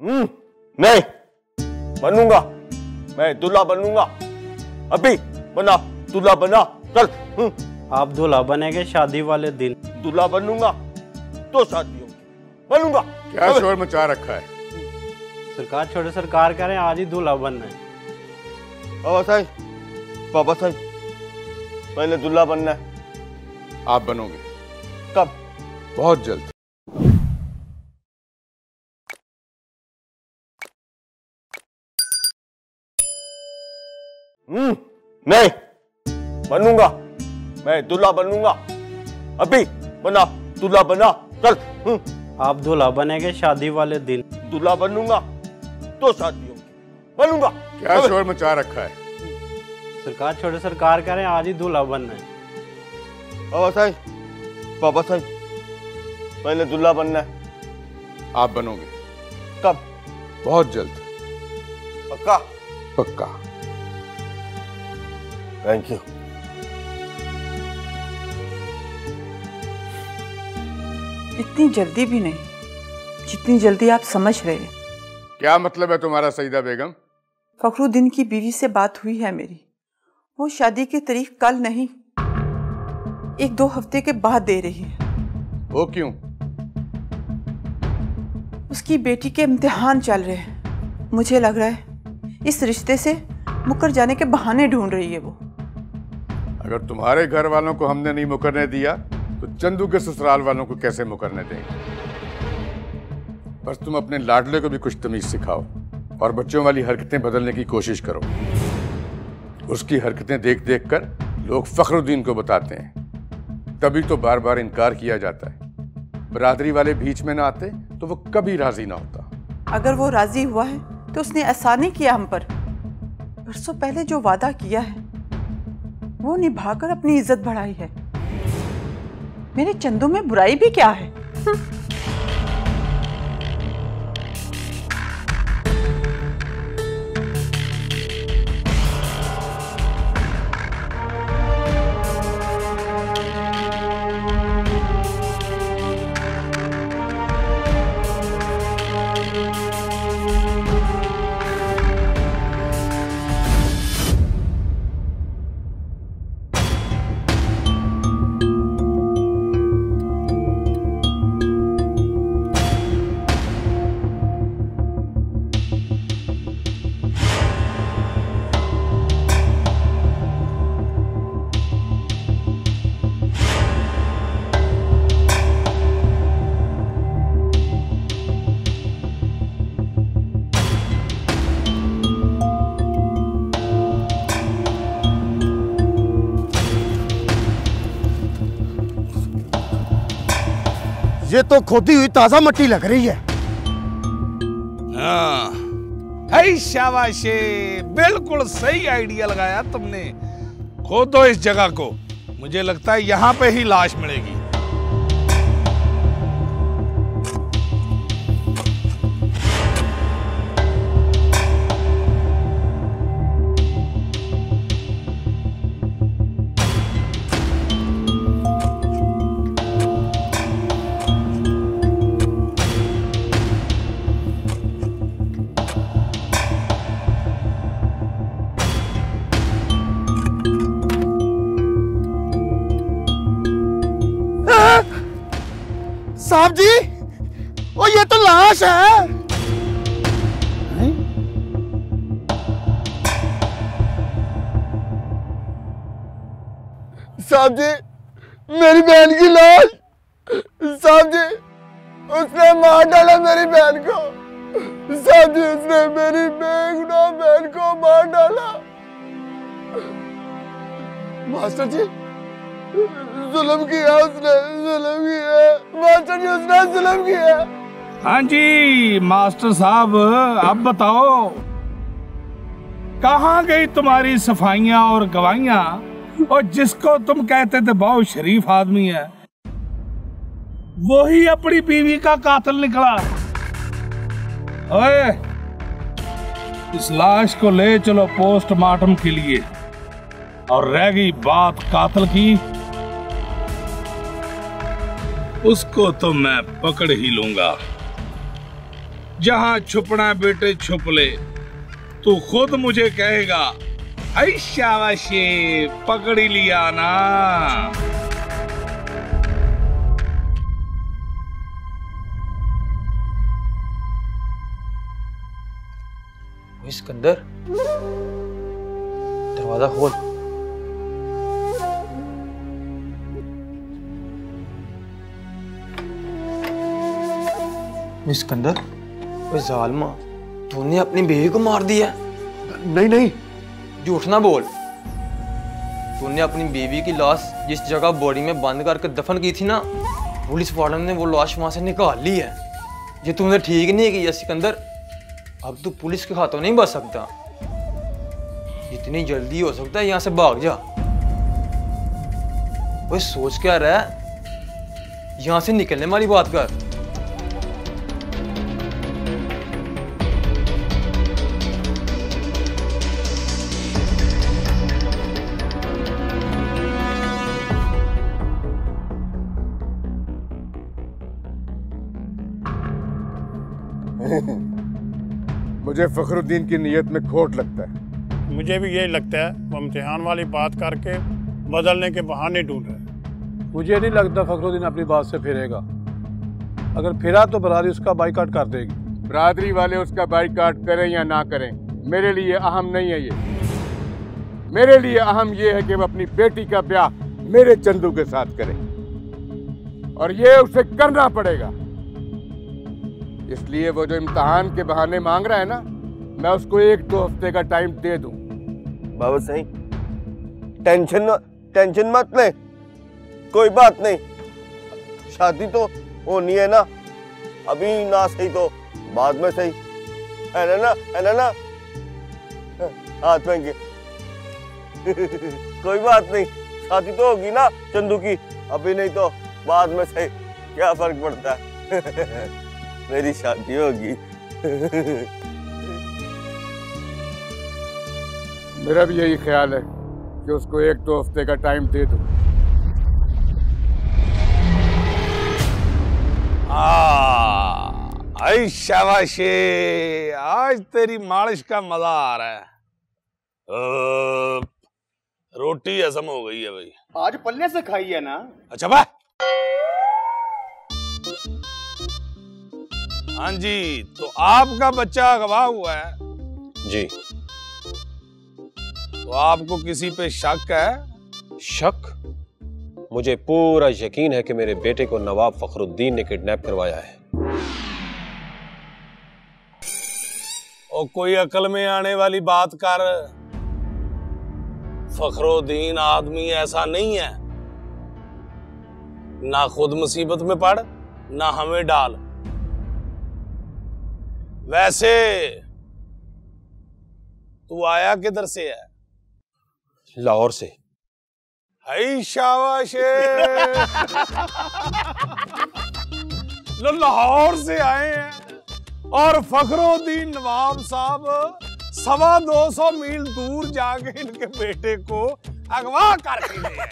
नहीं बनूंगा, मैं दूल्हा बनूंगा। अभी बना, दूल्हा बना, चल। आप दूल्हा बनेंगे शादी वाले दिन। दूल्हा बनूंगा तो शादी होगी, बनूंगा। क्या शोर मचा रखा है? सरकार छोड़े, सरकार कह रहे हैं आज ही दूल्हा बनना है। बाबा साहब, पापा साहब, पहले दूल्हा बनना है। आप बनोगे। कब? बहुत जल्द। नहीं बनूंगा, मैं दूल्हा बनूंगा। अभी बना, दूल्हा बना, चल। आप दूल्हा बनेंगे शादी वाले दिन। दूल्हा बनूंगा तो शादी होगी, बनूंगा। क्या शोर मचा रखा है? सरकार छोड़े, सरकार कह रहे हैं आज ही दूल्हा बनना है। बाबा साहब, पापा साहब, पहले दूल्हा बनना है। आप बनोगे। कब? बहुत जल्द। पक्का? पक्का। Thank you. इतनी जल्दी भी नहीं, जितनी जल्दी आप समझ रहे हैं। क्या मतलब है तुम्हारा सईदा बेगम? फखरुद्दीन की बीवी से बात हुई है मेरी। वो शादी की तारीख कल नहीं, 1-2 हफ्ते के बाद दे रही है। वो क्यों? उसकी बेटी के इम्तिहान चल रहे हैं। मुझे लग रहा है इस रिश्ते से मुकर जाने के बहाने ढूंढ रही है वो। अगर तुम्हारे घर वालों को हमने नहीं मुकरने दिया तो चंदू के ससुराल वालों को कैसे मुकरने देंगे? बस तुम अपने लाडले को भी कुछ तमीज सिखाओ और बच्चों वाली हरकतें बदलने की कोशिश करो। उसकी हरकतें देख देख कर लोग फखरुद्दीन को बताते हैं, तभी तो बार बार इनकार किया जाता है। बरादरी वाले बीच में ना आते तो वो कभी राजी ना होता। अगर वो राजी हुआ है तो उसने एहसान नहीं किया हम पर। बरसों पहले जो वादा किया है वो निभाकर अपनी इज्जत बढ़ाई है। मेरे चंदू में बुराई भी क्या है? ये तो खोदी हुई ताजा मिट्टी लग रही है। हाँ, शाबाशी, बिल्कुल सही आइडिया लगाया तुमने। खोदो इस जगह को, मुझे लगता है यहाँ पे ही लाश मिलेगी। साहब जी, ओ ये तो लाश है। साहब जी, मेरी बहन की लाश। साहब जी, उसने मार डाला मेरी बहन को। साहब जी, उसने मेरी बेगुनाह बहन को मार डाला। मास्टर जी, जुल्म किया उसने, जुल्म किया मास्टर जी, उसने जुल्म किया। हाँ जी मास्टर साहब, अब बताओ कहाँ गई तुम्हारी सफाइयाँ और गवाहियाँ? और जिसको तुम कहते थे बहुत शरीफ आदमी है, वही अपनी बीवी का कातिल निकला। ओए, इस लाश को ले चलो पोस्टमार्टम के लिए। और रह गई बात कातिल की, उसको तो मैं पकड़ ही लूंगा। जहां छुपना बेटे छुप ले, तू खुद मुझे कहेगा ऐ शाबाशी पकड़ ही लिया ना। सिकंदर, दरवाजा खोल। सिकंदर, जालिमा, तूने अपनी बीवी को मार दिया? नहीं नहीं, झूठ ना बोल। तूने अपनी बीवी की लाश जिस जगह बॉडी में बंद करके दफन की थी ना, पुलिस वालों ने वो लाश वहां से निकाल ली है। ये तूने ठीक नहीं किया सिकंदर। अब तू पुलिस के हाथों नहीं बच सकता। जितनी जल्दी हो सकता है यहाँ से भाग जा। ओए सोच क्या रहा है, यहाँ से निकलने वाली बात कर। मुझे फखरुद्दीन की नीयत में खोट लगता है। मुझे भी यही लगता है, वो इम्तिहान वाली बात करके बदलने के बहाने ढूंढ रहे हैं। मुझे नहीं लगता फखरुद्दीन अपनी बात से फिरेगा। अगर फिरा तो बरादरी उसका बाइकाट कर देगी। बरादरी वाले उसका बाइकाट करें या ना करें, मेरे लिए अहम नहीं है ये। मेरे लिए अहम ये है कि वो अपनी बेटी का ब्याह मेरे चंदू के साथ करे, और ये उसे करना पड़ेगा। इसलिए वो जो इम्तिहान के बहाने मांग रहा है ना, मैं उसको 1-2 हफ्ते का टाइम दे दूं। बाबा सही, टेंशन मत ले, कोई बात नहीं। शादी तो होनी है ना, अभी ना सही तो बाद में सही, है ना? हाथ में के कोई बात नहीं, शादी तो होगी ना चंदू की, अभी नहीं तो बाद में सही, क्या फर्क पड़ता है। मेरी शादी होगी। मेरा भी यही ख्याल है कि उसको 1-2 हफ्ते का टाइम दे दूं। आई शाबाशी, आज तेरी मालिश का मजा आ रहा है। रोटी हजम हो गई है भाई। आज पल्ले से खाई है ना? अच्छा बा। हाँ जी, तो आपका बच्चा अगवा हुआ है जी। तो आपको किसी पे शक है? शक? मुझे पूरा यकीन है कि मेरे बेटे को नवाब फखरुद्दीन ने किडनैप करवाया है। और कोई अकल में आने वाली बात कर। फखरुद्दीन आदमी ऐसा नहीं है, ना खुद मुसीबत में पड़ ना हमें डाल। वैसे तू आया किधर से है? लाहौर से। हाय शाबाश। लाहौर से आए हैं और फखरुद्दीन नवाब साहब 250 मील दूर जाके इनके बेटे को अगवा करके ले आए।